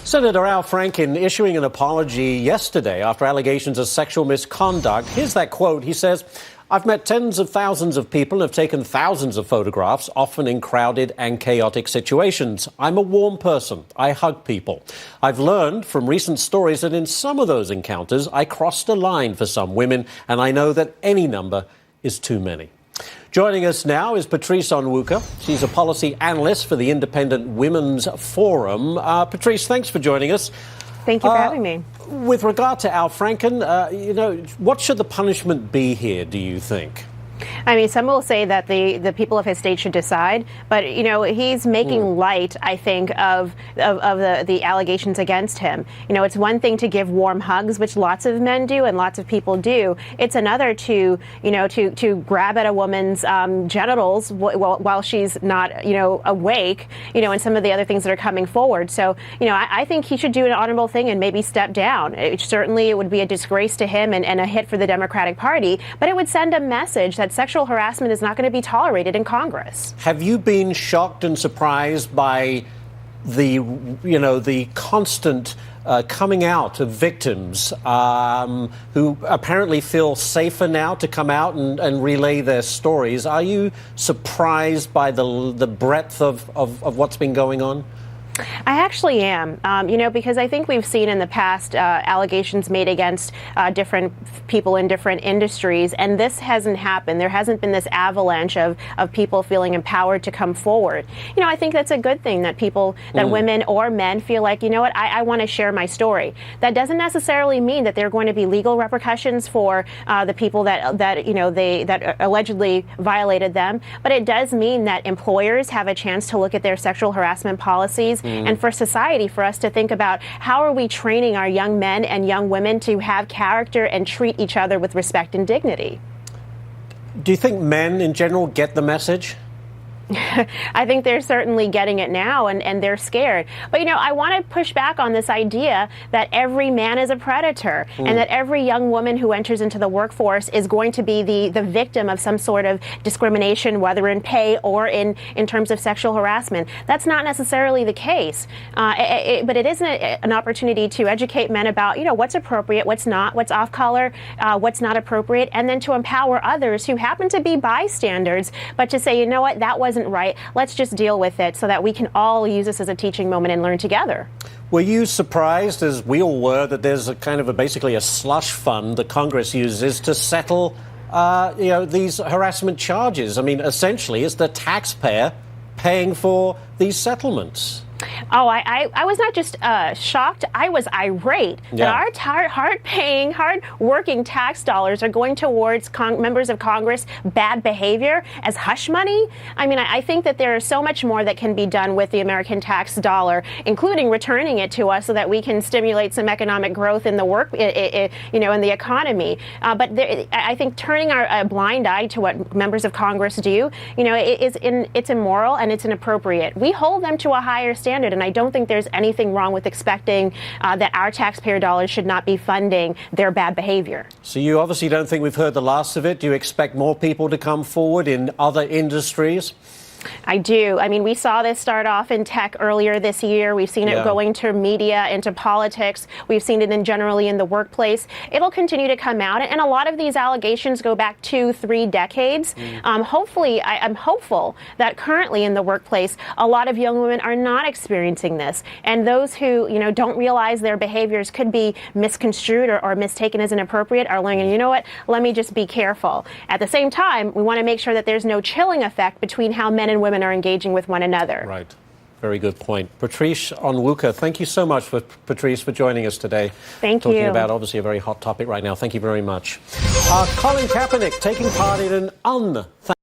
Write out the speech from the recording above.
Senator Al Franken issuing an apology yesterday after allegations of sexual misconduct. Here's that quote. He says, "I've met tens of thousands of people and have taken thousands of photographs, often in crowded and chaotic situations. I'm a warm person. I hug people. I've learned from recent stories that in some of those encounters, I crossed a line for some women, and I know that any number is too many." Joining us now is Patrice Onwuka. She's a policy analyst for the Independent Women's Forum. Patrice, thanks for joining us. Thank you for having me. With regard to Al Franken, what should the punishment be here, do you think? I mean, some will say that the people of his state should decide, but, he's making light, I think, of the allegations against him. It's one thing to give warm hugs, which lots of men do and lots of people do. It's another to grab at a woman's genitals while she's not, awake, and some of the other things that are coming forward. So, I think he should do an honorable thing and maybe step down. It would be a disgrace to him and a hit for the Democratic Party, but it would send a message that sexual harassment is not going to be tolerated in Congress. Have you been shocked and surprised by the constant coming out of victims who apparently feel safer now to come out and relay their stories? Are you surprised by the breadth of what's been going on? I actually am, because I think we've seen in the past allegations made against different people in different industries, and this hasn't happened. There hasn't been this avalanche of people feeling empowered to come forward. I think that's a good thing that women or men feel like, I want to share my story. That doesn't necessarily mean that there are going to be legal repercussions for the people that allegedly violated them, but it does mean that employers have a chance to look at their sexual harassment policies. And for society, for us to think about how are we training our young men and young women to have character and treat each other with respect and dignity. Do you think men in general get the message? I think they're certainly getting it now, and they're scared. But, I want to push back on this idea that every man is a predator and that every young woman who enters into the workforce is going to be the victim of some sort of discrimination, whether in pay or in terms of sexual harassment. That's not necessarily the case. But it is an opportunity to educate men about, what's appropriate, what's not, what's off color, what's not appropriate, and then to empower others who happen to be bystanders, but to say, that wasn't right. Let's just deal with it so that we can all use this as a teaching moment and learn together. Were you surprised, as we all were, that there's basically a slush fund that Congress uses to settle, these harassment charges? I mean, essentially, it's the taxpayer paying for these settlements. Oh, I was not just shocked. I was irate that our hard-paying, hard-working tax dollars are going towards members of Congress' bad behavior as hush money. I mean, I think that there is so much more that can be done with the American tax dollar, including returning it to us so that we can stimulate some economic growth in the in the economy. But I think turning a blind eye to what members of Congress do, it's immoral and it's inappropriate. We hold them to a higher standard, and I don't think there's anything wrong with expecting that our taxpayer dollars should not be funding their bad behavior. So you obviously don't think we've heard the last of it. Do you expect more people to come forward in other industries? I do. I mean, we saw this start off in tech earlier this year. We've seen it going to media, into politics. We've seen it generally in the workplace. It'll continue to come out. And a lot of these allegations go back 2-3 decades. Hopefully, I'm hopeful that currently in the workplace, a lot of young women are not experiencing this. And those who, don't realize their behaviors could be misconstrued or mistaken as inappropriate are learning, let me just be careful. At the same time, we want to make sure that there's no chilling effect between how men and women are engaging with one another. Right. Very good point. Patrice Onwuka, thank you so much, Patrice, for joining us today. Thank you. Talking about, obviously, a very hot topic right now. Thank you very much. Colin Kaepernick taking part in an